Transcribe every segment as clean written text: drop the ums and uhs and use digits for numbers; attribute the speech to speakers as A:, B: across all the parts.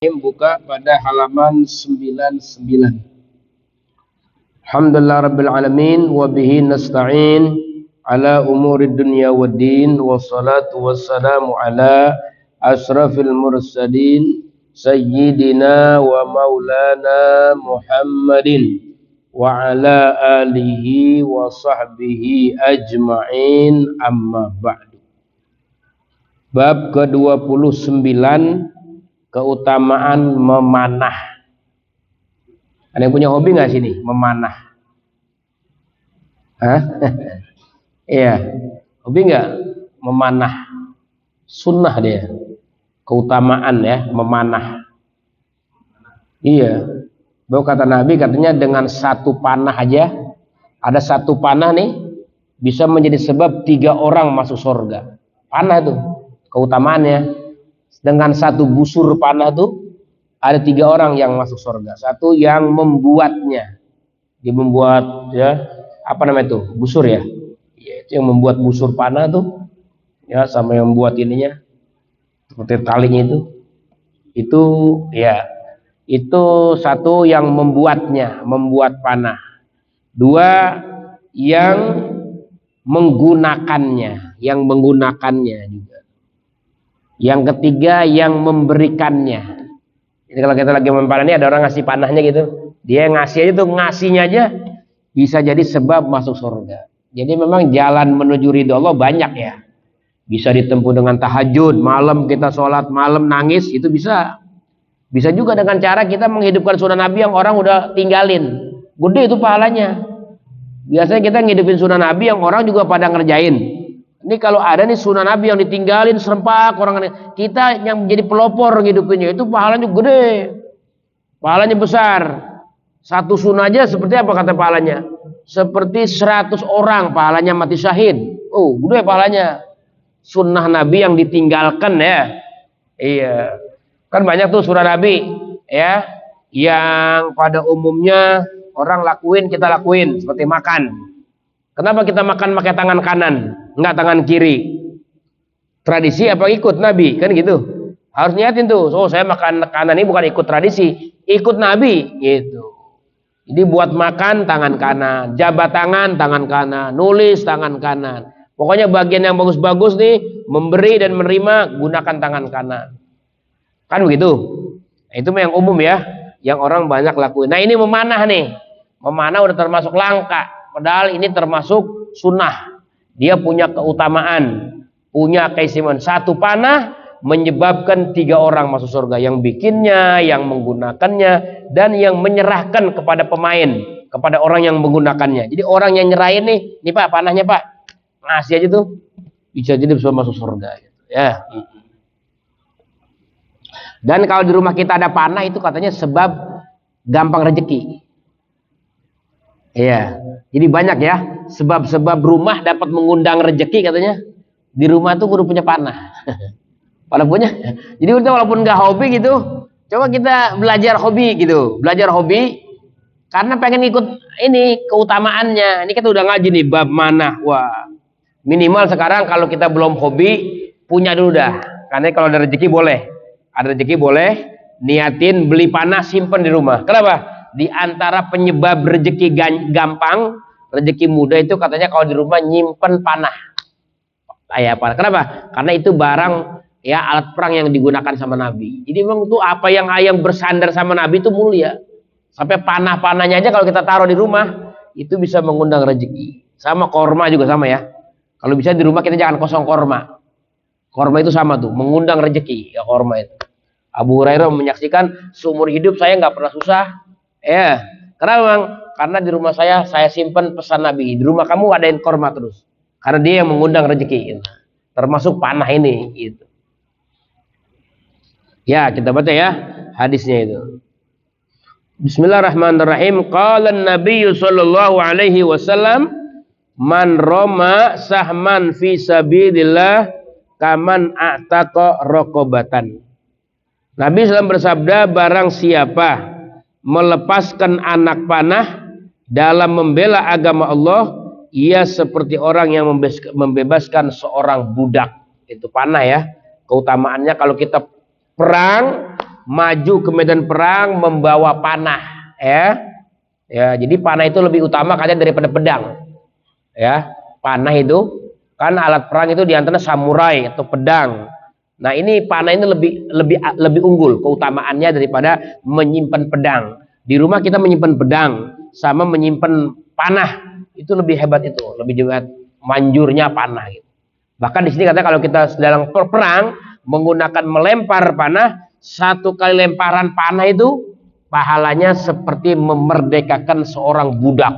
A: Buka pada halaman 99. Alhamdulillah rabbil alamin wa bihi nasta'in ala umurid dunya waddin wassalatu wassalamu ala asrafil mursalin sayyidina wa maulana Muhammadin wa ala alihi wa sahbihi ajma'in, amma ba'du. Bab ke-29, keutamaan memanah. Ada yang punya hobi nggak sini memanah? Hah? Iya, hobi nggak memanah? Sunnah dia, keutamaan ya memanah. Iya, bahwa kata Nabi katanya dengan satu panah aja, ada satu panah nih bisa menjadi sebab 3 orang masuk surga. Panah tuh keutamaannya. Dengan satu busur panah tuh ada 3 orang yang masuk surga. Satu yang membuatnya, dia membuat ya apa namanya itu busur ya, itu yang membuat busur panah tuh ya, sama yang membuat ininya seperti talinya itu ya, itu satu yang membuatnya, membuat panah. 2 yang menggunakannya, juga. Yang ketiga yang memberikannya. Jadi kalau kita lagi memanah ini, ada orang ngasih panahnya gitu, dia ngasih aja tuh, ngasihnya aja bisa jadi sebab masuk surga. Jadi memang jalan menuju ridho Allah banyak ya. Bisa ditempuh dengan tahajud, malam kita sholat, malam nangis, itu bisa. Bisa juga dengan cara kita menghidupkan sunnah Nabi yang orang udah tinggalin. Gede itu pahalanya. Biasanya kita ngidupin sunnah Nabi yang orang juga pada ngerjain. Ini kalau ada nih sunnah Nabi yang ditinggalin serempak orang, kita yang menjadi pelopor ngidupinnya, itu pahalanya gede, pahalanya besar. Satu sunnah aja seperti apa kata pahalanya? Seperti 100 orang pahalanya mati syahid. Oh, gede pahalanya. Sunnah Nabi yang ditinggalkan ya. Iya. Kan banyak tuh sunnah Nabi ya, yang pada umumnya orang lakuin, kita lakuin, seperti makan. Kenapa kita makan pakai tangan kanan, enggak tangan kiri? Tradisi apa ikut Nabi? Kan gitu. Harus niatin tuh. Oh, saya makan kanan ini bukan ikut tradisi, ikut Nabi gitu. Jadi buat makan tangan kanan, jabat tangan tangan kanan, nulis tangan kanan. Pokoknya bagian yang bagus-bagus nih, memberi dan menerima, gunakan tangan kanan. Kan begitu. Itu yang umum ya, yang orang banyak lakuin. Nah, ini memanah nih. Memanah udah termasuk langka. Padahal ini termasuk sunnah. Dia punya keutamaan, punya keistimewaan. Satu panah menyebabkan 3 orang masuk surga. Yang bikinnya, yang menggunakannya, dan yang menyerahkan kepada pemain, kepada orang yang menggunakannya. Jadi orang yang nyerahin nih Pak panahnya Pak, ngasih aja tuh, bisa jadi bisa masuk surga. Ya. Dan kalau di rumah kita ada panah, itu katanya sebab gampang rezeki. Iya, jadi banyak ya sebab-sebab rumah dapat mengundang rezeki katanya. Di rumah tuh kudu punya panah. Pada punya. Jadi walaupun nggak hobi gitu, coba kita belajar hobi gitu, karena pengen ikut ini keutamaannya. Ini kita udah ngaji nih bab manah. Wah, minimal sekarang kalau kita belum hobi, punya dulu dah. Karena kalau ada rezeki boleh, niatin beli panah, simpen di rumah. Kenapa? Di antara penyebab rezeki gampang, rezeki mudah itu katanya kalau di rumah nyimpen panah. Kayak apa? Kenapa? Karena itu barang ya, alat perang yang digunakan sama Nabi. Jadi memang tuh apa yang bersandar sama Nabi itu mulia. Sampai panah-panahnya aja kalau kita taruh di rumah itu bisa mengundang rezeki. Sama korma juga sama ya. Kalau bisa di rumah kita jangan kosong korma. Korma itu sama tuh, mengundang rezeki ya korma itu. Abu Hurairah menyaksikan seumur hidup saya nggak pernah susah. Ya, karena memang karena di rumah saya simpan pesan Nabi. Di rumah kamu adain korma terus, karena dia yang mengundang rezeki. Termasuk panah ini. Gitu. Ya, kita baca ya hadisnya itu. Bismillahirrahmanirrahim. Qala an-nabiy sallallahu alaihi wasallam, man rama sahman fi sabilillah kaman a'taqa raqabatan. Nabi SAW bersabda, barang siapa melepaskan anak panah dalam membela agama Allah, ia seperti orang yang membebaskan seorang budak. Itu panah ya. Keutamaannya kalau kita perang maju ke medan perang membawa panah, ya. Ya, jadi panah itu lebih utama katanya daripada pedang. Ya, panah itu kan alat perang itu diantara samurai atau pedang. Nah, ini panah ini lebih unggul keutamaannya daripada menyimpan pedang. Di rumah kita menyimpan pedang sama menyimpan panah itu lebih hebat, itu lebih juga manjurnya panah gitu. Bahkan di sini katanya kalau kita sedang perang menggunakan melempar panah, satu kali lemparan panah itu pahalanya seperti memerdekakan seorang budak.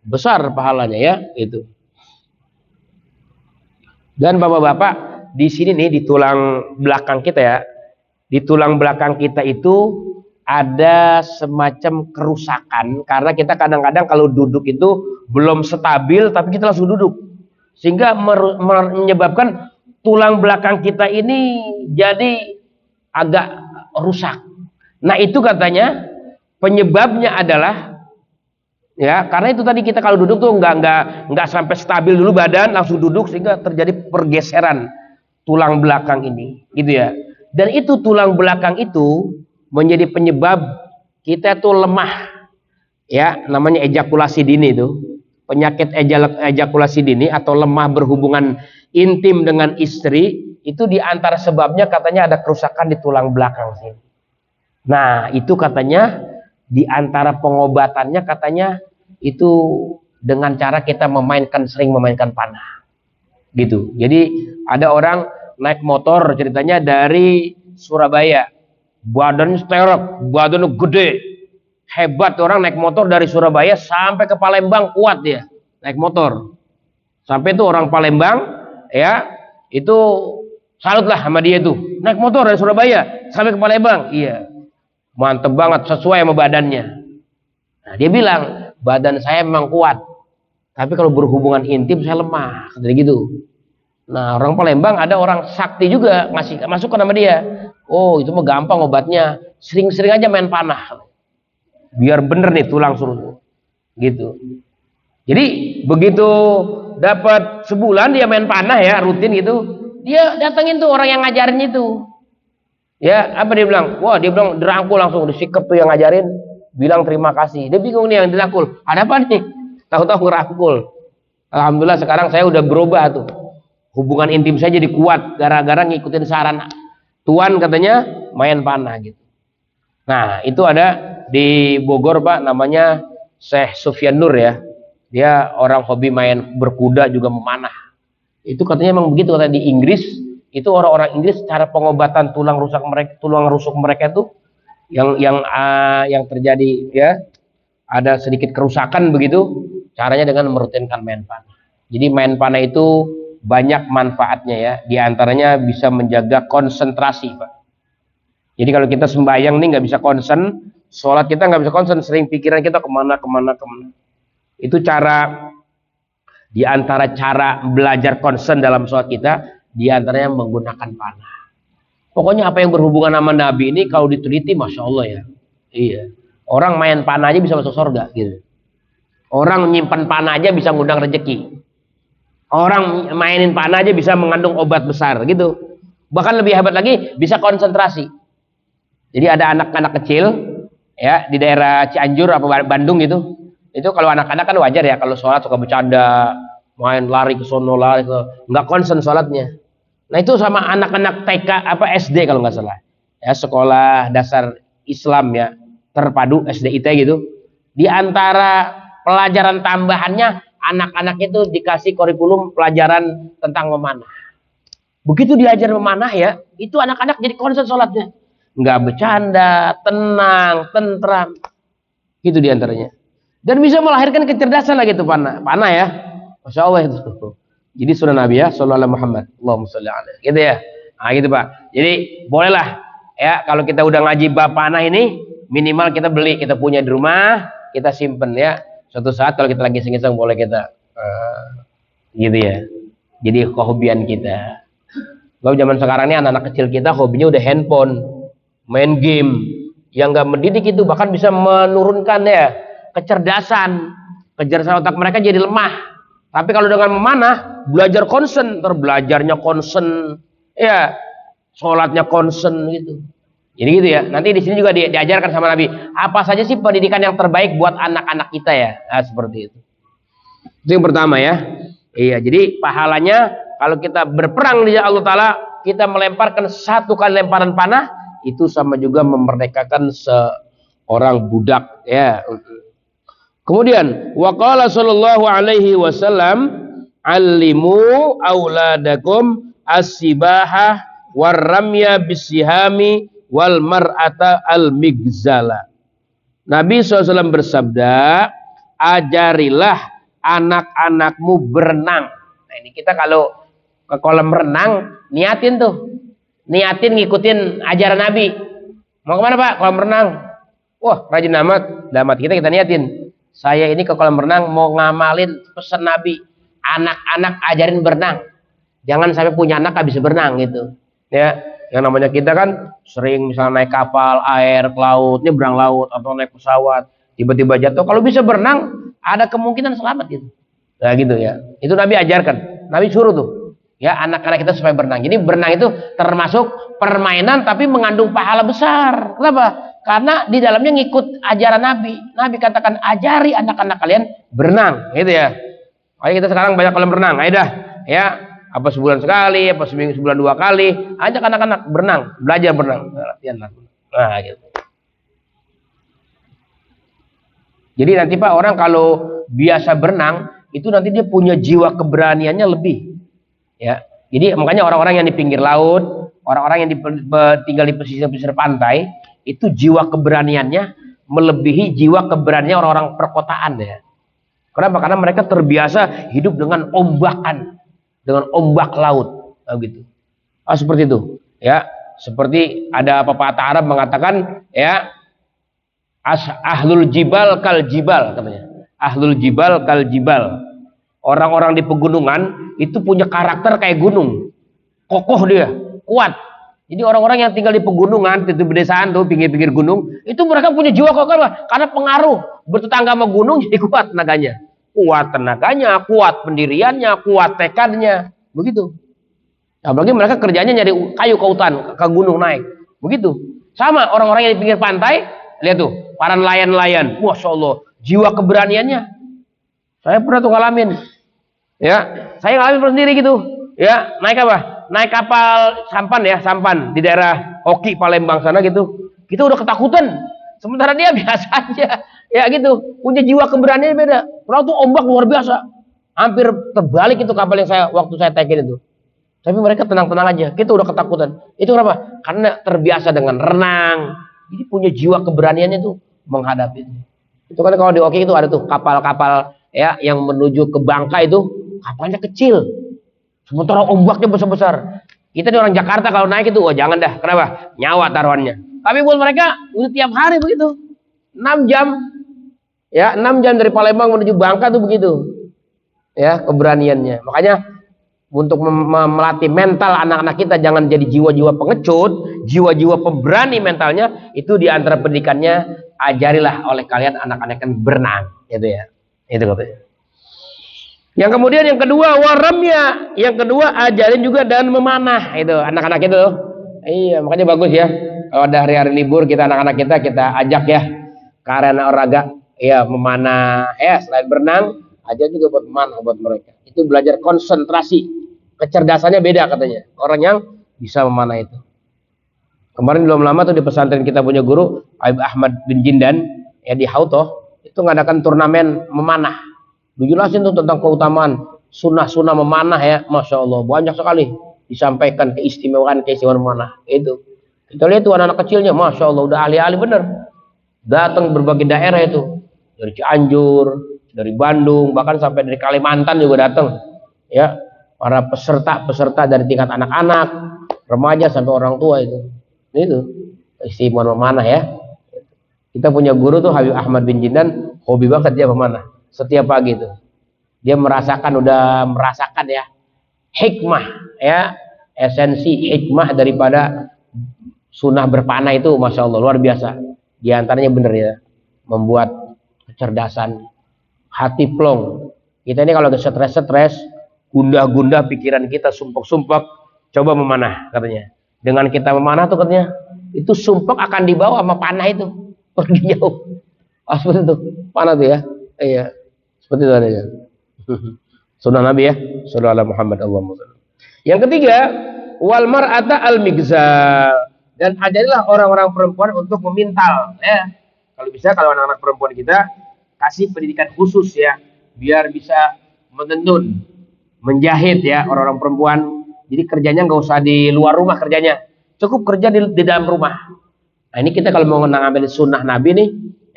A: Besar pahalanya ya, itu. Dan bapak-bapak, di sini nih di tulang belakang kita ya, di tulang belakang kita itu ada semacam kerusakan karena kita kadang-kadang kalau duduk itu belum stabil tapi kita langsung duduk, sehingga menyebabkan tulang belakang kita ini jadi agak rusak. Nah, itu katanya penyebabnya adalah ya karena itu tadi kita kalau duduk tuh nggak sampai stabil dulu badan, langsung duduk sehingga terjadi pergeseran tulang belakang ini, gitu ya. Dan itu tulang belakang itu menjadi penyebab kita tuh lemah, ya, namanya ejakulasi dini itu. Penyakit ejakulasi dini atau lemah berhubungan intim dengan istri itu diantara sebabnya katanya ada kerusakan di tulang belakang sini. Nah, itu katanya diantara pengobatannya katanya itu dengan cara kita sering memainkan panah, gitu. Jadi ada orang naik motor ceritanya dari Surabaya, badannya sterek, badannya gede, hebat. Orang naik motor dari Surabaya sampai ke Palembang, kuat dia naik motor. Sampai itu orang Palembang ya, itu salut lah sama dia itu. Naik motor dari Surabaya sampai ke Palembang. Iya. Mantep banget, sesuai sama badannya. Nah, dia bilang, badan saya memang kuat, tapi kalau berhubungan intim saya lemah, kayak gitu. Nah, orang Palembang ada orang sakti juga masuk ke nama dia. Oh, itu mah gampang obatnya. Sering-sering aja main panah. Biar bener nih tulang suruh. Gitu. Jadi begitu dapat sebulan dia main panah ya, rutin gitu. Dia datengin tuh orang yang ngajarin itu. Ya, apa dia bilang? Wah, dia bilang dirangkul langsung, disikap tuh yang ngajarin, bilang terima kasih. Dia bingung nih yang dirangkul. Ada apa nih? Tahu-tahu ngerangkul. Alhamdulillah sekarang saya udah berubah tuh. Hubungan intim saya jadi kuat gara-gara ngikutin saran Tuan, katanya main panah gitu. Nah, itu ada di Bogor, Pak, namanya Syekh Sufyan Nur ya. Dia orang hobi main berkuda juga memanah. Itu katanya memang begitu, katanya di Inggris itu orang-orang Inggris cara pengobatan tulang rusuk mereka itu yang terjadi ya, ada sedikit kerusakan begitu, caranya dengan merutinkan main panah. Jadi main panah itu banyak manfaatnya ya, diantaranya bisa menjaga konsentrasi, Pak. Jadi kalau kita sembahyang nih nggak bisa konsen, sholat kita nggak bisa konsen, sering pikiran kita kemana. Itu cara diantara cara belajar konsen dalam sholat kita, diantaranya menggunakan panah. Pokoknya apa yang berhubungan sama Nabi ini kalau diteliti, masya Allah ya. Iya. Orang main panah aja bisa masuk surga gitu. Orang nyimpan panah aja bisa ngundang rezeki. Orang mainin panah aja bisa mengandung obat besar gitu. Bahkan lebih hebat lagi, bisa konsentrasi. Jadi ada anak-anak kecil ya di daerah Cianjur apa Bandung gitu. Itu kalau anak-anak kan wajar ya kalau sholat suka bercanda, main lari ke sono lari ke, nggak konsen sholatnya. Nah, itu sama anak-anak TK apa SD kalau nggak salah. Ya, sekolah dasar Islam ya, terpadu SDIT gitu. Di antara pelajaran tambahannya, anak-anak itu dikasih kurikulum pelajaran tentang memanah. Begitu diajar memanah ya, itu anak-anak jadi konsen sholatnya. Nggak bercanda, tenang, tentram. Gitu diantaranya. Dan bisa melahirkan kecerdasan lagi tuh panah ya. Masya Allah itu. Jadi sunnah Nabi ya, sallallahu Muhammad, Allahumma sholli alaihi, gitu ya. Nah, gitu Pak. Jadi bolehlah ya kalau kita udah ngaji bab panah ini, minimal kita beli, kita punya di rumah, kita simpen ya. Suatu saat kalau kita lagi iseng-iseng boleh kita gitu ya. Jadi kehobian kita. Kalau zaman sekarang ini anak-anak kecil kita hobinya udah handphone, main game, yang nggak mendidik itu bahkan bisa menurunkan ya kecerdasan otak mereka jadi lemah. Tapi kalau dengan memanah, belajar konsen, terbelajarnya konsen, ya, sholatnya konsen gitu. Jadi gitu ya. Nanti di sini juga diajarkan sama Nabi. Apa saja sih pendidikan yang terbaik buat anak-anak kita ya? Nah, seperti itu. Itu yang pertama ya. Iya. Jadi pahalanya kalau kita berperang di jalan Allah Taala, kita melemparkan 1 kali lemparan panah, itu sama juga memerdekakan seorang budak ya. Kemudian waqala sallallahu alaihi wasallam, allimu auladakum as-sibahah warramya bisihami wal mar'ata al-migzala. Nabi SAW bersabda, ajarilah anak-anakmu berenang. Nah, ini kita kalau ke kolam renang, niatin ngikutin ajaran Nabi. Mau kemana Pak? Kolam renang. Wah, rajin amat. Dalam hati kita niatin, saya ini ke kolam renang mau ngamalin pesan Nabi. Anak-anak ajarin berenang. Jangan sampai punya anak gak bisa berenang gitu. Ya, yang namanya kita kan sering misalnya naik kapal air ke laut, nyebrang laut atau naik pesawat, tiba-tiba jatuh. Kalau bisa berenang, ada kemungkinan selamat gitu. Nah gitu ya. Itu Nabi ajarkan. Nabi suruh tuh. Ya, anak-anak kita supaya berenang. Jadi berenang itu termasuk permainan tapi mengandung pahala besar. Kenapa? Karena di dalamnya ngikut ajaran Nabi. Nabi katakan ajari anak-anak kalian berenang, gitu ya. Ayo kita sekarang banyak kolam renang. Ayo dah, ya. Apa sebulan sekali, apa seminggu sebulan 2 kali, ajak anak-anak berenang, belajar berenang, latihan lah. Nah, gitu. Jadi nanti Pak, orang kalau biasa berenang itu nanti dia punya jiwa keberaniannya lebih. Ya, jadi makanya orang-orang yang di pinggir laut, orang-orang yang tinggal di pesisir-pesisir pantai, itu jiwa keberaniannya melebihi jiwa keberanian orang-orang perkotaan ya. Kenapa? Karena mereka terbiasa hidup dengan ombakan, dengan ombak laut, gitu. Seperti itu, ya. Seperti ada pepatah Arab mengatakan, ya, ahlul jibal kal jibal katanya. Ahlul jibal kal jibal. Orang-orang di pegunungan itu punya karakter kayak gunung, kokoh dia, kuat. Jadi orang-orang yang tinggal di pegunungan, di pedesaan tuh, pinggir-pinggir gunung, itu mereka punya jiwa kokoh karena pengaruh bertetangga sama gunung, jadi kuat tenaganya, kuat pendiriannya, kuat tekadnya, begitu. Apalagi mereka kerjanya nyari kayu ke hutan, ke gunung naik, begitu. Sama orang-orang yang di pinggir pantai, lihat tuh, para nelayan-nelayan, masya Allah, jiwa keberaniannya. Saya pernah tuh ngalamin, ya, saya ngalamin sendiri gitu, ya, naik apa? Naik kapal sampan di daerah Oki Palembang sana gitu, kita udah ketakutan, sementara dia biasa aja, ya gitu, punya jiwa keberanian beda. Orang tuh ombak luar biasa, hampir terbalik itu kapal yang waktu saya tagin itu, tapi mereka tenang-tenang aja, kita udah ketakutan. Itu kenapa? Karena terbiasa dengan renang, jadi punya jiwa keberaniannya tuh menghadapi itu. Itu kan kalau di Oki itu ada tuh kapal-kapal ya yang menuju ke Bangka itu kapalnya kecil, sementara ombaknya besar-besar. Kita di orang Jakarta kalau naik itu, oh jangan dah, kenapa? Nyawa taruhannya. Tapi buat mereka udah tiap hari begitu, 6 jam, ya 6 jam dari Palembang menuju Bangka tuh begitu, ya keberaniannya. Makanya untuk melatih mental anak-anak kita jangan jadi jiwa-jiwa pengecut, jiwa-jiwa pemberani mentalnya, itu di antara pendidikannya ajarilah oleh kalian anak-anak kan berenang, gitu ya. Itu katanya. Yang kemudian yang kedua waramnya, yang kedua ajarin juga dan memanah itu anak-anak itu. Iya, makanya bagus ya. Kalau ada hari-hari libur kita anak-anak kita ajak ya ke arena olahraga, ya memanah, ya selain berenang, ajar juga buat memanah buat mereka. Itu belajar konsentrasi, kecerdasannya beda katanya. Orang yang bisa memanah itu. Kemarin belum lama tuh di pesantren kita punya guru Habib Ahmad bin Jindan ya di Hautoh itu ngadakan turnamen memanah. Dijelasin tuh tentang keutamaan sunnah-sunnah memanah ya, masya Allah banyak sekali disampaikan keistimewaan memanah itu. Kita lihat tuh anak-anak kecilnya, masya Allah udah ahli-ahli bener. Datang berbagai daerah itu, dari Cianjur, dari Bandung, bahkan sampai dari Kalimantan juga datang. Ya, para peserta dari tingkat anak-anak, remaja sampai orang tua itu. Itu keistimewaan memanah ya. Kita punya guru tuh Habib Ahmad bin Jindan, hobi banget dia memanah. Setiap pagi tuh dia merasakan ya hikmah ya, esensi hikmah daripada sunnah berpanah itu, masya Allah luar biasa. Di antaranya bener ya, membuat kecerdasan, hati plong. Kita ini kalau stres, gundah-gundah pikiran kita, sumpek-sumpek, coba memanah katanya. Dengan kita memanah tuh katanya itu sumpek akan dibawa sama panah itu pergi jauh. Seperti itu panah tuh ya. Iya, seperti itu adanya. Sunnah Nabi ya, Sallallahu Muhammad Allahumma shalli. Yang ketiga, wal mar'ata al migzal, dan ajarilah orang-orang perempuan untuk memintal ya. Kalau bisa, kalau anak-anak perempuan kita kasih pendidikan khusus ya, biar bisa menenun, menjahit ya orang-orang perempuan. Jadi kerjanya nggak usah di luar rumah kerjanya, cukup kerja di dalam rumah. Nah ini kita kalau mau mengambil sunnah Nabi nih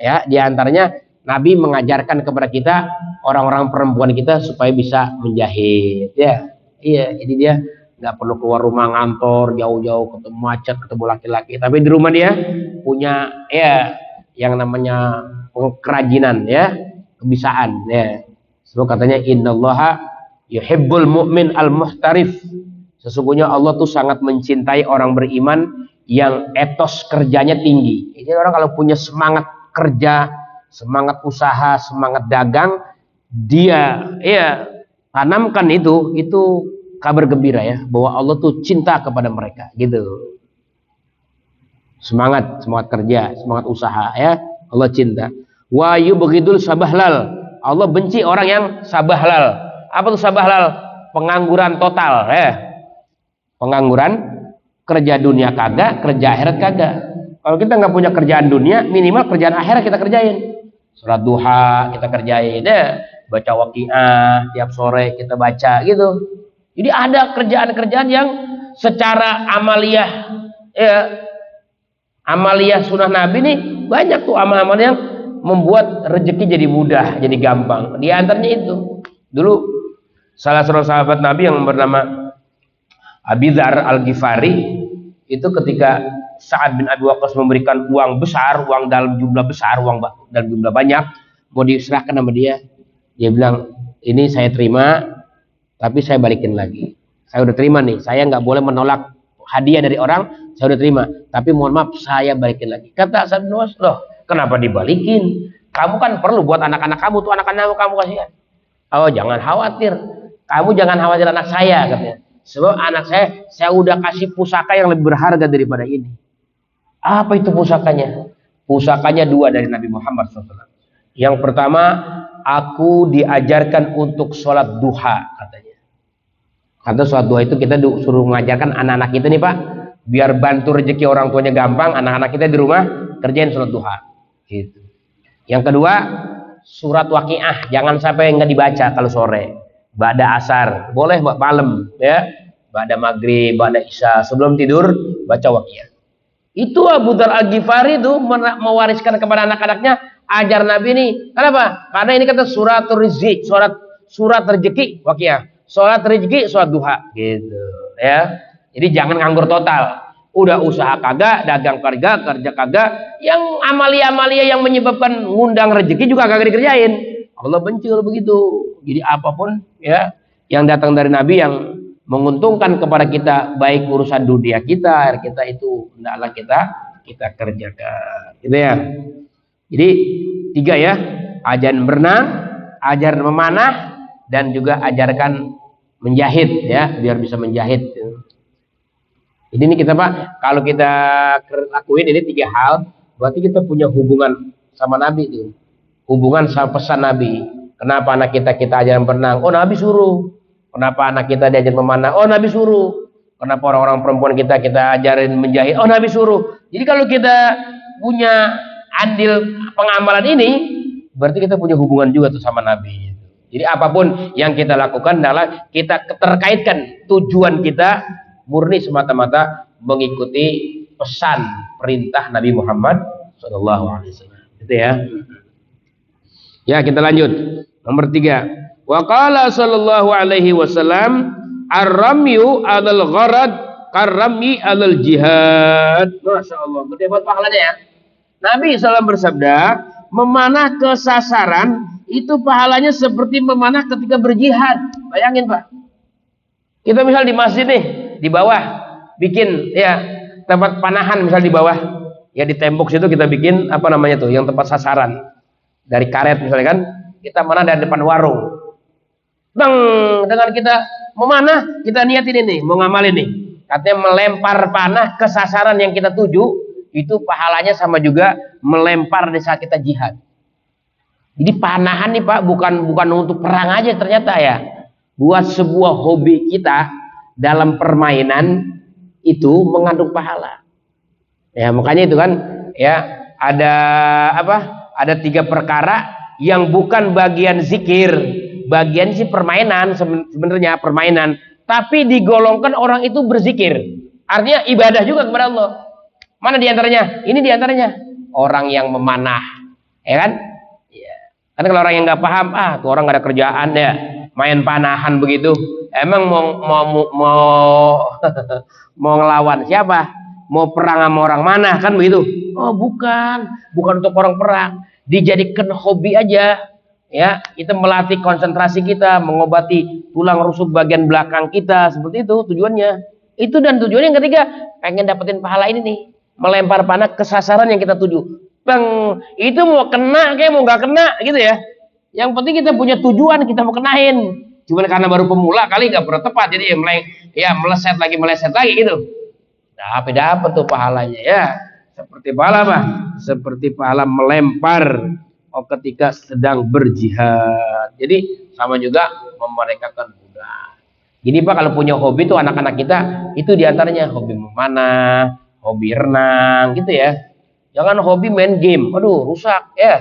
A: ya, diantaranya Nabi mengajarkan kepada kita orang-orang perempuan kita supaya bisa menjahit ya. Iya, jadi dia nggak perlu keluar rumah ngantor jauh-jauh ketemu macet, ketemu laki-laki, tapi di rumah dia punya ya yang namanya kerajinan ya, kebisaan ya. Sebab katanya innallaha yuhibbul mu'min al-muhtarif. Sesungguhnya Allah tuh sangat mencintai orang beriman yang etos kerjanya tinggi. Jadi orang kalau punya semangat kerja, semangat usaha, semangat dagang, dia ya tanamkan itu kabar gembira ya, bahwa Allah tuh cinta kepada mereka gitu. Semangat kerja, semangat usaha ya, Allah cinta. Wa yubghidul sabahlal. Allah benci orang yang sabahlal. Apa tuh sabahlal? Pengangguran total ya. Pengangguran, kerja dunia kagak, kerja akhirat kagak. Kalau kita nggak punya kerjaan dunia, minimal kerjaan akhirat kita kerjain. Sholat duha kita kerjain ya, baca waqiah tiap sore kita baca gitu. Jadi ada kerjaan-kerjaan yang secara amaliyah ya, amaliyah sunnah Nabi nih banyak tuh amal-amal yang membuat rezeki jadi mudah, jadi gampang. Di antaranya itu dulu salah seorang sahabat Nabi yang bernama Abi Dzar Al-Ghifari itu ketika Sa'ad bin Abi Waqqas memberikan uang besar, uang dalam jumlah besar, uang dalam jumlah banyak, mau diserahkan sama dia, dia bilang ini saya terima, tapi saya balikin lagi. Saya udah terima nih, saya nggak boleh menolak hadiah dari orang, saya udah terima, tapi mohon maaf saya balikin lagi. Kata Sa'ad bin Waqqas, loh kenapa dibalikin? Kamu kan perlu buat anak-anak kamu tuh, anak-anak kamu kasihan. Oh jangan khawatir, kamu jangan khawatir anak saya katanya. Sebab anak saya udah kasih pusaka yang lebih berharga daripada ini. Apa itu pusakanya? Pusakanya dua dari Nabi Muhammad SAW. Yang pertama, aku diajarkan untuk sholat duha katanya. Kata sholat duha itu kita suruh mengajarkan anak-anak kita nih Pak, biar bantu rezeki orang tuanya gampang, anak-anak kita di rumah kerjain sholat duha. Gitu. Yang kedua, surat waqiah jangan sampai nggak dibaca kalau sore. Ba'da asar, boleh malam ya. Ba'da maghrib, ba'da isya, sebelum tidur baca waqiah. Itu Abu Dzar Al-Ghifari itu mewariskan kepada anak-anaknya ajar Nabi ini. Kenapa? Karena ini kata suratul rizki, surat rezeki waqiah. Salat rezeki, salat duha gitu ya. Jadi jangan nganggur total. Udah usaha kagak, dagang kagak, kerja kagak, yang amalia-amalia yang menyebabkan ngundang rezeki juga kagak dikerjain. Allah benci kalau begitu. Jadi apapun ya yang datang dari Nabi yang menguntungkan kepada kita, baik urusan dunia kita itu hendaklah kita kerjakan. Gitu ya. Jadi tiga ya, ajaran berenang, ajaran memanah, dan juga ajarkan menjahit ya, biar bisa menjahit. Ini kita Pak, kalau kita lakuin ini tiga hal, berarti kita punya hubungan sama Nabi itu. Hubungan sama pesan Nabi. Kenapa anak kita ajaran berenang? Oh Nabi suruh. Kenapa anak kita diajar memanah? Oh Nabi suruh. Kenapa orang-orang perempuan kita ajarin menjahit? Oh Nabi suruh. Jadi kalau kita punya andil pengamalan ini, berarti kita punya hubungan juga tuh sama Nabi. Jadi apapun yang kita lakukan adalah kita terkaitkan tujuan kita murni semata-mata mengikuti pesan perintah Nabi Muhammad SAW. Itu ya. Ya kita lanjut. Nomor 3. Wa qala sallallahu alaihi wasallam ar-ramyu 'alal gharad karrami 'alal jihad. Masyaallah, gede banget pahalanya ya. Nabi SAW bersabda, memanah ke sasaran itu pahalanya seperti memanah ketika berjihad. Bayangin Pak. Kita misal di masjid nih, di bawah bikin ya tempat panahan misal di bawah. Ya di tembok situ kita bikin apa namanya tuh, yang tempat sasaran. Dari karet misalnya kan, kita mana dari depan warung. Bang, dengan kita memanah, kita niatin ini, mau ngamalin nih. Katanya melempar panah ke sasaran yang kita tuju, itu pahalanya sama juga melempar di saat kita jihad. Jadi panahan nih Pak bukan untuk perang aja ternyata ya. Buat sebuah hobi kita dalam permainan itu mengandung pahala. Ya makanya itu kan ya ada apa? Ada 3 perkara yang bukan bagian zikir, bagian sih permainan sebenarnya permainan, tapi digolongkan orang itu berzikir. Artinya ibadah juga kepada Allah. Mana diantaranya? Ini diantaranya orang yang memanah, ya kan? Kan kalau orang yang nggak paham, tuh orang nggak ada kerjaan ya, main panahan begitu. Emang mau ngelawan siapa? Mau perang sama orang mana? Kan begitu? Oh bukan untuk orang perang. Dijadikan hobi aja, ya. Kita melatih konsentrasi kita, mengobati tulang rusuk bagian belakang kita, seperti itu tujuannya. Itu dan tujuannya yang ketiga, pengen dapetin pahala ini nih, melempar panah ke sasaran yang kita tuju. Bang, itu mau kena kayak mau nggak kena gitu ya. Yang penting kita punya tujuan, kita mau kenain. Cuman karena baru pemula kali nggak pernah tepat, jadi meleset lagi gitu. Dapat tuh pahalanya ya. Seperti pahala apa? Seperti pahala melempar ketika sedang berjihad. Jadi sama juga memerdekakan budak. Jadi Pak kalau punya hobi tuh anak-anak kita itu diantaranya hobi memanah, hobi renang gitu ya. Jangan hobi main game, aduh rusak ya.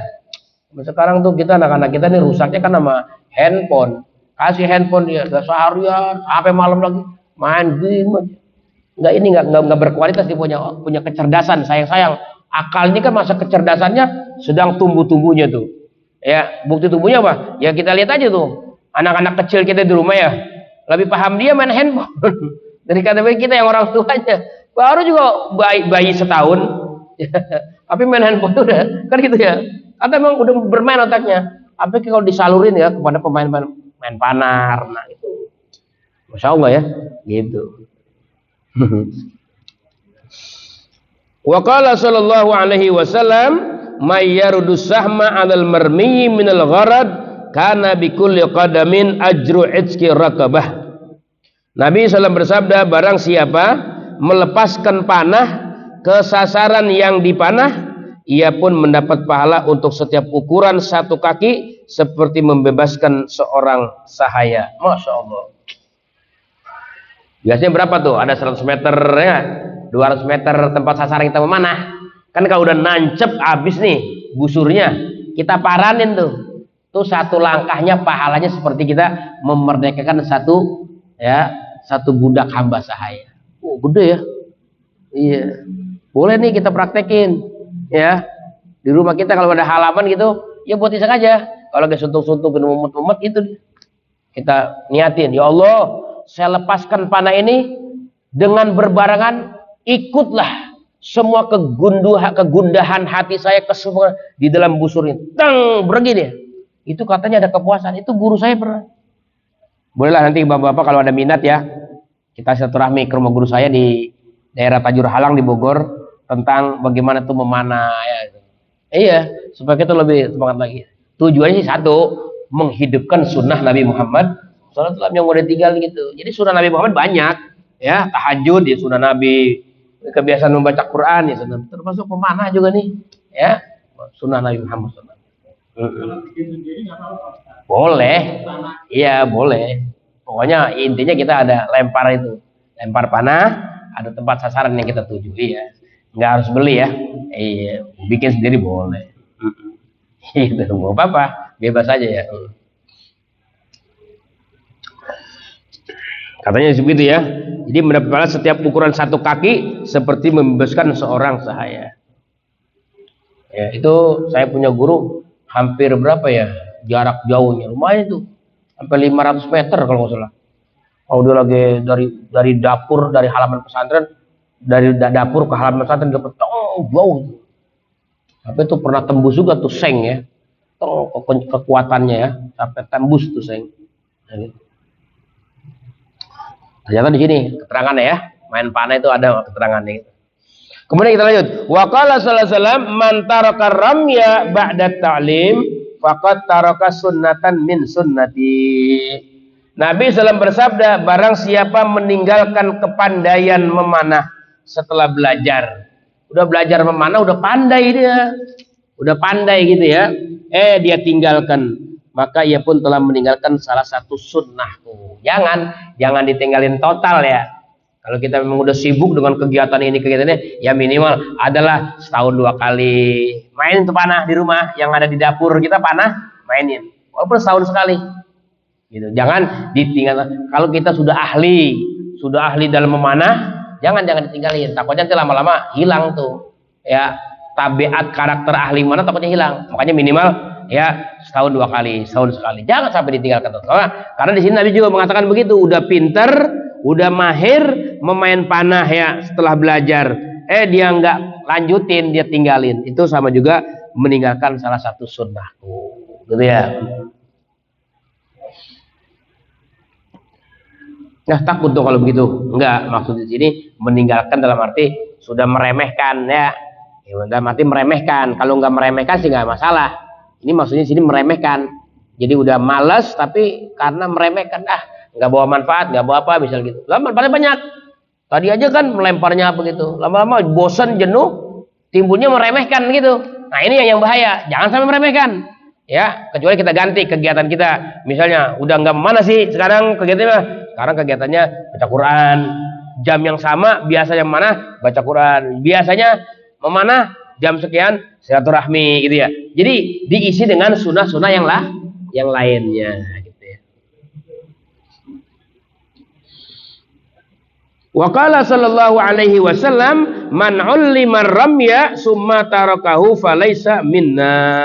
A: Sekarang tuh kita anak-anak kita nih rusaknya kan sama handphone. Kasih handphone dia seharian sampai malam lagi main game. Nggak berkualitas, dia punya kecerdasan. Sayang akal ini kan masa kecerdasannya sedang tumbuh-tumbuhnya tuh. Ya bukti tumbuhnya apa? Ya kita lihat aja tuh anak-anak kecil kita di rumah ya lebih paham dia main handphone daripada kita yang orang tuanya. Baru juga bayi setahun. Tapi main handphone udah kan gitu ya. Atau memang udah bermain otaknya. Tapi kalau disalurin ya kepada pemain main panah, nah itu, masya Allah ya, gitu. Wa qala sallallahu alaihi wasallam may yarudu sahma 'alal marmi minal gharad kana bi kulli qadamin ajru itqi raqabah. Nabi SAW bersabda, barang siapa melepaskan panah ke sasaran yang dipanah, ia pun mendapat pahala untuk setiap ukuran 1 kaki seperti membebaskan seorang sahaya. Masya Allah. Biasanya berapa tuh? Ada 100 meter ya, 200 meter tempat sasaran kita memanah. Kan kalau udah nancep habis nih busurnya, kita paranin tuh. Tuh 1 langkahnya pahalanya seperti kita memerdekakan satu budak hamba sahaya. Oh, gede ya. Iya. Boleh nih kita praktekin. Ya. Di rumah kita kalau ada halaman gitu, ya buat iseng aja. Kalau kayak suntuk-suntuk mumet-mumet itu kita niatin, ya Allah, saya lepaskan panah ini dengan berbarengan ikutlah semua kegundahan hati saya kesemua di dalam busur ini. Tang, pergi dia. Itu katanya ada kepuasan. Itu guru saya pernah. Bolehlah nanti bapak-bapak kalau ada minat ya, kita silaturahmi ke rumah guru saya di daerah Tajur Halang di Bogor tentang bagaimana tuh memanah ya. Iya, supaya kita lebih semangat lagi. Tujuannya sih satu, menghidupkan sunnah Nabi Muhammad SAW yang udah tinggal gitu. Jadi sunnah Nabi Muhammad banyak, ya, tahajud ya sunnah Nabi, kebiasaan membaca Quran ya sunnah, termasuk pemanah juga nih, ya, sunnah Nabi Muhammad SAW. Boleh, iya boleh. Pokoknya intinya kita ada lempar panah, ada tempat sasaran yang kita tuju, iya. Nggak harus beli ya, iya, bikin sendiri boleh. Itu mau apa, bebas aja ya. Katanya seperti itu ya. Jadi mendapat setiap ukuran 1 kaki seperti membebaskan seorang sahaya. Ya, itu saya punya guru hampir berapa ya jarak jauhnya, lumayan tuh, sampai 500 meter kalau nggak salah. Kalau dia lagi dari dapur, dari halaman pesantren, dari dapur ke halaman pesantren dapat jauh. Tapi itu pernah tembus juga tuh seng ya, kekuatannya ya, sampai tembus tuh seng. Ternyata di sini keterangannya ya, main panah itu ada keterangannya. Kemudian kita lanjut. Wa qala sallallahu alaihi wasallam man taraka ramya ba'da ta'lim faqad taraka sunnatan min sunnati. Nabi SAW bersabda, barang siapa meninggalkan kepandaian memanah setelah belajar. udah belajar memanah, udah pandai dia. Udah pandai gitu ya. Dia tinggalkan, maka ia pun telah meninggalkan salah satu sunnahku. Jangan ditinggalin total ya. Kalau kita memang udah sibuk dengan kegiatan ini ya minimal adalah setahun 2 kali main tuh panah di rumah yang ada di dapur kita, panah mainin walaupun setahun sekali gitu. Jangan ditinggal. Kalau kita sudah ahli dalam memanah, jangan ditinggalin, takutnya nanti lama-lama hilang tuh ya, tabiat karakter ahli mana takutnya hilang. Makanya minimal ya setahun 2 kali, setahun sekali, jangan sampai ditinggalkan. Karena di sini Nabi juga mengatakan begitu, udah pinter, udah mahir memain panah ya, setelah belajar dia nggak lanjutin, dia tinggalin, itu sama juga meninggalkan salah satu sunnahku gitu ya. Nah, takut tuh kalau begitu. Enggak, maksud di sini meninggalkan dalam arti sudah meremehkan ya. Dalam arti meremehkan. Kalau nggak meremehkan sih nggak masalah. Ini maksudnya di sini meremehkan. Jadi udah malas tapi karena meremehkan, nggak bawa manfaat, nggak bawa apa, misal gitu. Lah manfaatnya banyak. Tadi aja kan melemparnya begitu. Lama-lama bosan, jenuh, timbulnya meremehkan gitu. Nah, ini yang bahaya. Jangan sampai meremehkan. Ya, kecuali kita ganti kegiatan kita. Misalnya udah nggak mana sih sekarang kegiatannya? Sekarang kegiatannya baca Quran. Jam yang sama biasanya mana? Baca Quran. Biasanya memanah jam sekian silaturahmi gitu ya. Jadi diisi dengan sunnah-sunnah yang lainnya gitu ya. Wa qala sallallahu alaihi wasallam man 'allima ramya summa tarakahu falaysa minna.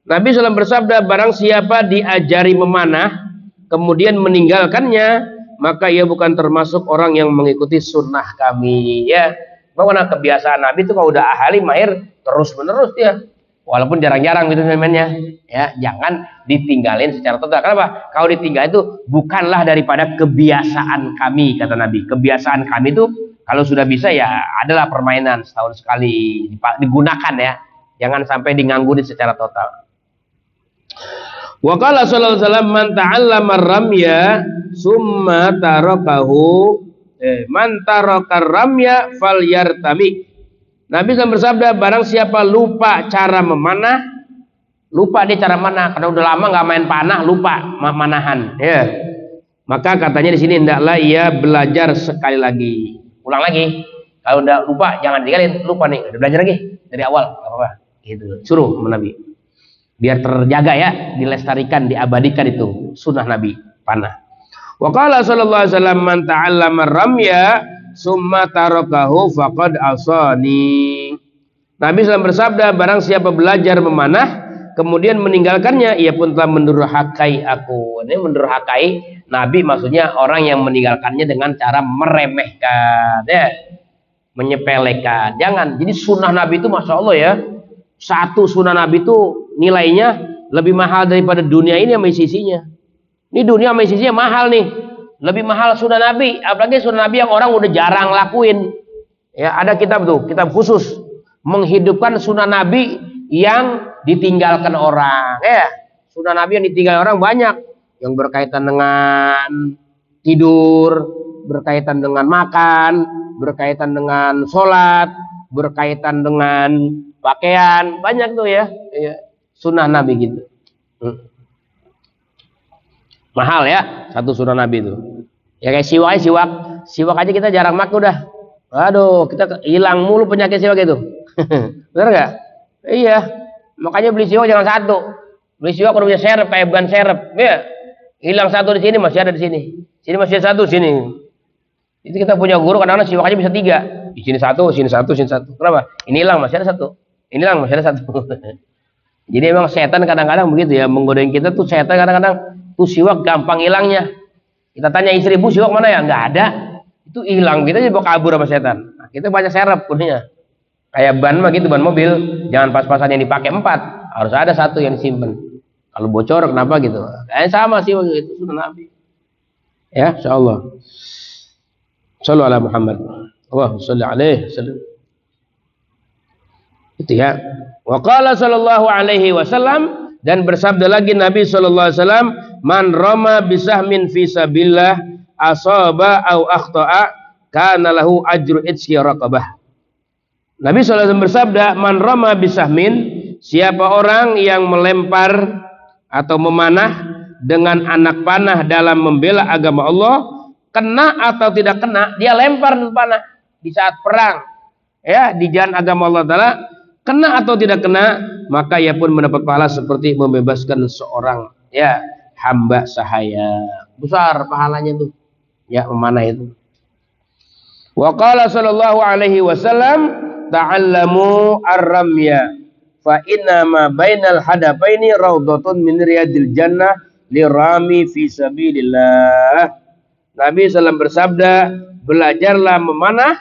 A: Nabi SAW bersabda, barang siapa diajari memanah kemudian meninggalkannya, maka ia bukan termasuk orang yang mengikuti sunnah kami ya. Bagaimana kebiasaan Nabi itu kalau udah ahli mahir terus menerus ya, walaupun jarang-jarang gitu mainnya ya. Jangan ditinggalin secara total. Kenapa? Kalau ditinggal itu bukanlah daripada kebiasaan kami, kata Nabi. Kebiasaan kami itu kalau sudah bisa ya adalah permainan setahun sekali digunakan ya. Jangan sampai digangguin secara total. Wa qala sallallahu alaihi wasallam man ta'allama ramya summa tarakahu man taraka ramya falyartami. Nabi SAW bersabda, barang siapa lupa cara memanah, lupa dia cara manah karena udah lama nggak main panah, lupa manahan ya, maka katanya di sini hendaklah ia belajar sekali lagi, ulang lagi. Kalau udah lupa jangan tinggalin, lupa nih udah belajar lagi dari awal, nggak apa-apa gitu, suruh Nabi biar terjaga ya, dilestarikan, diabadikan itu sunnah Nabi panah. Wa qala sallallahu alaihi wasallam man ta'allama ramya summa tarakahu faqad asani. Nabi SAW bersabda, barang siapa belajar memanah kemudian meninggalkannya, ia pun telah mendurhakai aku. Ini mendurhakai Nabi maksudnya orang yang meninggalkannya dengan cara meremehkan ya, menyepelekan. Jangan. Jadi sunnah Nabi itu masya Allah ya, satu sunnah Nabi itu nilainya lebih mahal daripada dunia ini sama isinya. Ini dunia sama isinya mahal nih, lebih mahal sunnah Nabi. Apalagi sunnah Nabi yang orang udah jarang lakuin ya. Ada kitab tuh, kitab khusus menghidupkan sunnah Nabi yang ditinggalkan orang ya. Sunnah Nabi yang ditinggalkan orang banyak, yang berkaitan dengan tidur, berkaitan dengan makan, berkaitan dengan sholat, berkaitan dengan pakaian, banyak tuh ya, sunnah Nabi gitu. Mahal ya satu sunnah Nabi itu ya. Kayak siwak aja kita jarang makan udah, aduh kita hilang mulu penyakit siwak itu. Bener nggak? Iya, makanya beli siwak jangan satu, beli siwak kalau punya serep kayak ban serep ya, hilang satu di sini masih ada di sini, sini masih ada satu sini. Itu kita punya guru kadang-kadang siwak aja bisa 3, di sini satu, sini satu, sini satu. Kenapa? Ini hilang masih ada satu, ini hilang masih ada satu. Jadi emang setan kadang-kadang begitu ya, menggodain kita tuh. Setan kadang-kadang tuh siwak gampang hilangnya. Kita tanya istri, bu siwak mana ya? Nggak ada, itu hilang. Kita jadi bawa kabur sama setan. Nah, kita banyak serep punya. Kayak ban mah gitu, ban mobil jangan pas-pasan yang dipakai 4, harus ada satu yang disimpan. Kalau bocor kenapa gitu? Sama sih itu sunnah Nabi. Ya, insyaallah. Shallallahu ala Muhammad. Allahumma shalli alaihi wasallam. Itu ya. Wa qala sallallahu alaihi wasallam, dan bersabda lagi Nabi sallallahu alaihi wasallam, man rama bisahmin fi sabilillah asaba au akhta'a kana lahu ajru itqi raqabah. Nabi SAW bersabda, man rama bisahmin, siapa orang yang melempar atau memanah dengan anak panah dalam membela agama Allah, kena atau tidak kena, dia lempar panah di saat perang, ya, di jalan agama Allah Ta'ala, kena atau tidak kena, maka ia pun mendapat pahala seperti membebaskan seorang, ya, hamba sahaya. Besar pahalanya tuh, ya, memanah itu. Wa qala sallallahu alaihi wasallam, ta'allamu ar-ramya fa inna ma bainal hadapaini raudhatun min riyadil jannah lirami fi sabilillah. Nabi SAW bersabda, belajarlah memanah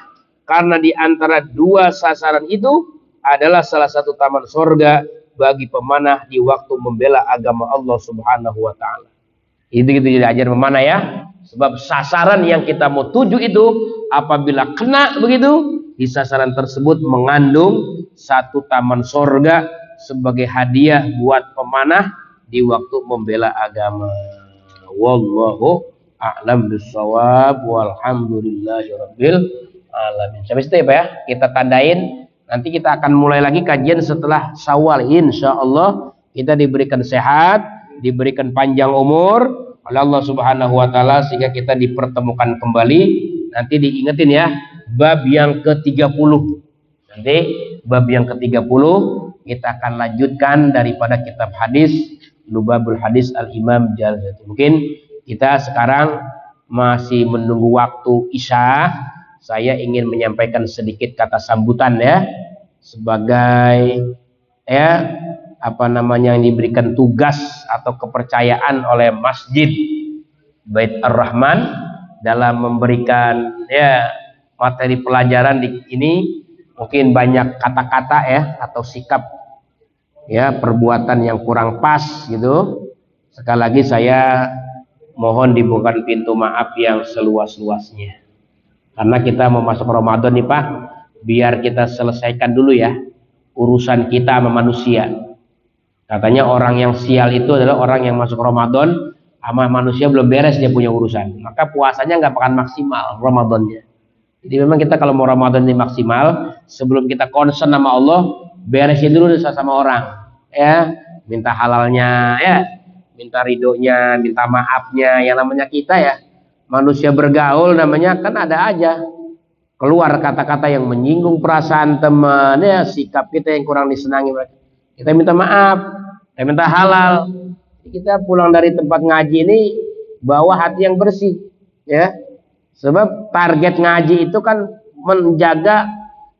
A: karena di antara dua sasaran itu adalah salah satu taman surga bagi pemanah di waktu membela agama Allah Subhanahu wa taala. Itu gitu diajar memanah ya. Sebab sasaran yang kita mau tuju itu apabila kena begitu, di sasaran tersebut mengandung satu taman surga sebagai hadiah buat pemanah di waktu membela agama. Wallahu a'lam bissawab, walhamdulillahirabbil alamin. Sampai situ ya Pak ya. Kita tandain, nanti kita akan mulai lagi kajian setelah Syawal insyaallah. Kita diberikan sehat, diberikan panjang umur oleh Allah Subhanahu wa taala sehingga kita dipertemukan kembali. Nanti diingetin ya, bab yang ke-30. Nanti bab yang ke-30 kita akan lanjutkan daripada kitab hadis Lubabul Hadis Al-Imam Jalalain. Mungkin kita sekarang masih menunggu waktu Isya. Saya ingin menyampaikan sedikit kata sambutan ya, sebagai ya yang diberikan tugas atau kepercayaan oleh Masjid Bait Ar-Rahman dalam memberikan ya materi pelajaran di ini. Mungkin banyak kata-kata ya atau sikap ya perbuatan yang kurang pas gitu. Sekali lagi saya mohon dibukakan pintu maaf yang seluas-luasnya. Karena kita mau masuk Ramadan nih Pak, biar kita selesaikan dulu ya urusan kita sama manusia. Katanya orang yang sial itu adalah orang yang masuk Ramadan sama manusia belum beres dia punya urusan. Maka puasanya nggak akan maksimal Ramadannya. Jadi memang kita kalau mau Ramadan ini maksimal, sebelum kita concern sama Allah, beresin dulu sama orang. Ya, minta halalnya, ya, minta ridhonya, minta maafnya. Yang namanya kita ya, manusia bergaul namanya kan ada aja. Keluar kata-kata yang menyinggung perasaan teman, ya, sikap kita yang kurang disenangi mereka. Kita minta maaf, kita minta halal. Kita pulang dari tempat ngaji ini bawa hati yang bersih, ya. Sebab target ngaji itu kan menjaga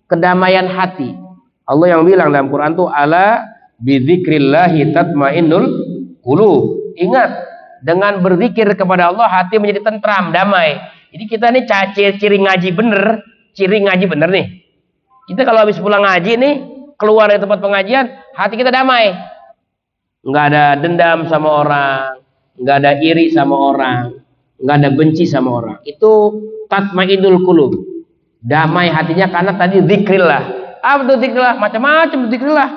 A: kedamaian hati. Allah yang bilang dalam Quran tuh ala bidzikrillahi tatmainnul qulub. Ingat, dengan berzikir kepada Allah hati menjadi tentram, damai. Jadi kita nih ciri ngaji bener nih. Kita kalau habis pulang ngaji nih, keluar dari tempat pengajian, hati kita damai. Nggak ada dendam sama orang, nggak ada iri sama orang, nggak ada benci sama orang. Itu tatmainnul qulub. Damai hatinya karena tadi zikrillah. Apa itu zikrillah? Macam-macam zikrillah.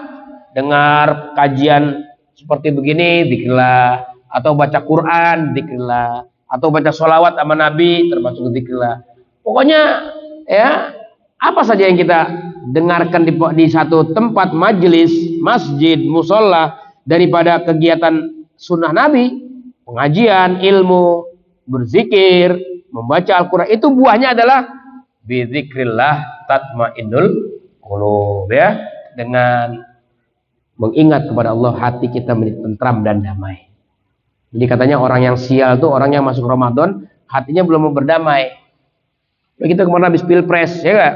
A: Dengar kajian seperti begini, zikrillah. Atau baca Quran, zikrillah. Atau baca sholawat sama Nabi, termasuk zikrillah. Pokoknya ya, apa saja yang kita dengarkan di satu tempat majelis, masjid, musola, daripada kegiatan sunnah Nabi, pengajian, ilmu, berzikir, membaca Al-Quran, itu buahnya adalah bizikrillah tatmainnul qulub ya. Dengan mengingat kepada Allah, hati kita menjadi tentram dan damai. Jadi katanya orang yang sial itu orang yang masuk Ramadan hatinya belum berdamai. Kita kemana habis pilpres ya gak?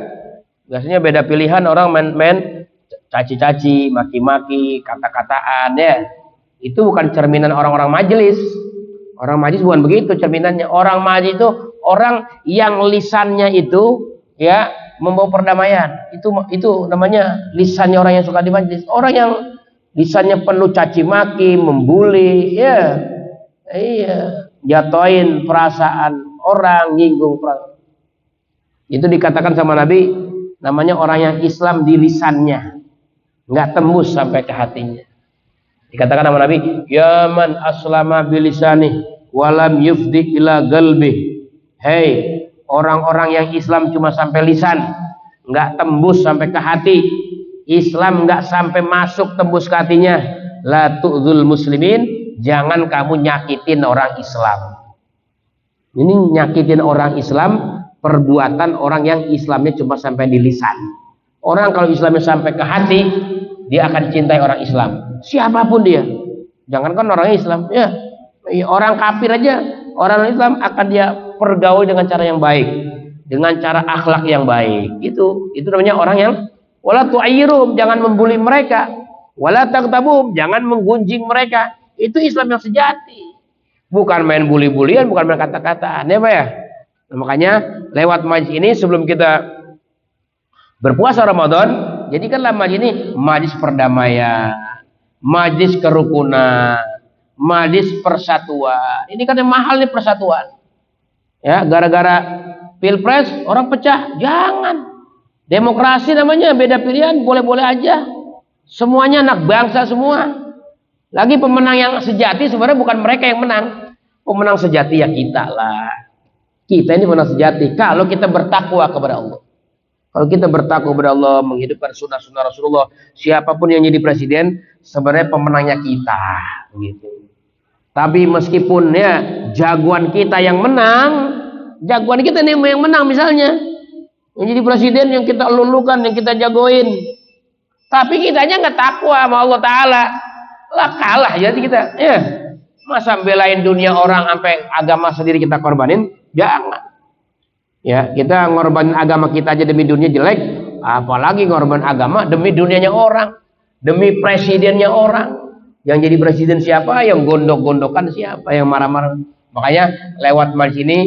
A: Biasanya beda pilihan, orang main caci-caci, maki-maki, kata-kataan ya. Itu bukan cerminan orang-orang majelis. Orang majelis bukan begitu cerminannya. Orang majelis itu orang yang lisannya itu ya membawa perdamaian. Itu namanya lisannya orang yang suka di majelis. Orang yang lisannya penuh caci maki, membuli, ya, iya, jatoin perasaan orang, nyinggung perasaan. Itu dikatakan sama Nabi, namanya orang yang Islam di lisannya, nggak tembus sampai ke hatinya. Dikatakan sama Nabi, ya man aslama bilisani walam yufdi ila galbi. Hei, orang-orang yang Islam cuma sampai lisan, nggak tembus sampai ke hati, Islam nggak sampai masuk tembus ke hatinya, la tu'dzul muslimin, jangan kamu nyakitin orang Islam. Ini nyakitin orang Islam, perbuatan orang yang Islamnya cuma sampai di lisan. Orang kalau Islamnya sampai ke hati, dia akan cintai orang Islam, siapapun dia. Jangankan orang Islam, ya orang kafir aja, orang Islam akan dia pergaul dengan cara yang baik, dengan cara akhlak yang baik. Itu namanya orang yang wala tu'ayyirum, jangan membuli mereka, wala taghtabum, jangan menggunjing mereka. Itu Islam yang sejati. Bukan main bully-bulian, bukan main kata-kataan, ya Pak ya. Nah, makanya lewat majlis ini sebelum kita berpuasa Ramadan, jadikanlah majlis ini majlis perdamaian, majlis kerukunan, majlis persatuan. Ini kan yang mahal nih persatuan. Ya, gara-gara pilpres orang pecah, jangan. Demokrasi namanya, beda pilihan boleh-boleh aja. Semuanya anak bangsa semua. Lagi pemenang yang sejati sebenarnya bukan mereka yang menang. Pemenang sejati ya kita lah. Kita ini pemenang sejati kalau kita bertakwa kepada Allah. Kalau kita bertakwa kepada Allah, menghidupkan sunnah-sunnah Rasulullah, siapapun yang jadi presiden sebenarnya pemenangnya kita, gitu. Tapi meskipun ya jagoan kita yang menang, jagoan kita nih yang menang misalnya, yang jadi presiden yang kita lulukan, yang kita jagoin, tapi kitanya nggak takwa sama Allah Taala, lah kalah jadi kita. Ya, masa belain dunia orang sampai agama sendiri kita korbanin? Jangan. Ya, kita ngorbanin agama kita aja demi dunia jelek, apalagi ngorbanin agama demi dunianya orang, demi presidennya orang. Yang jadi presiden siapa? Yang gondok-gondokan siapa? Yang marah-marah. Makanya lewat majlis ini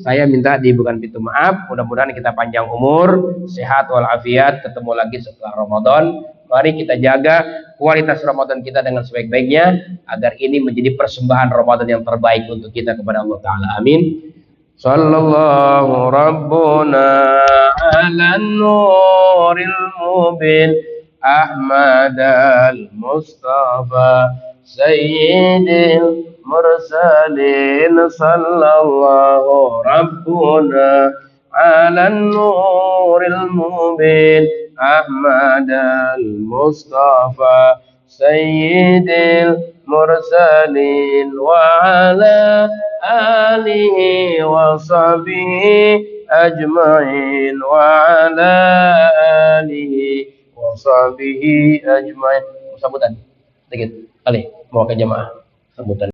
A: saya minta dibukakan pintu maaf. Mudah-mudahan kita panjang umur, sehat walafiat, ketemu lagi setelah Ramadan. Mari kita jaga kualitas Ramadan kita dengan sebaik-baiknya agar ini menjadi persembahan Ramadan yang terbaik untuk kita kepada Allah Ta'ala. Amin. Sallallahu Rabbuna ala nuril mubin Ahmad al-Mustafa Sayyidil Mursalin. Sallallahu Rabbuna ala nuril mubin Ahmad al-Mustafa Sayyidil Mursalin wa ala alihi wa sahbihi ajma'in wa ala alihi wa sahbihi ajma'in. Sambutan sedikit kali mau ke jamaah sambutan.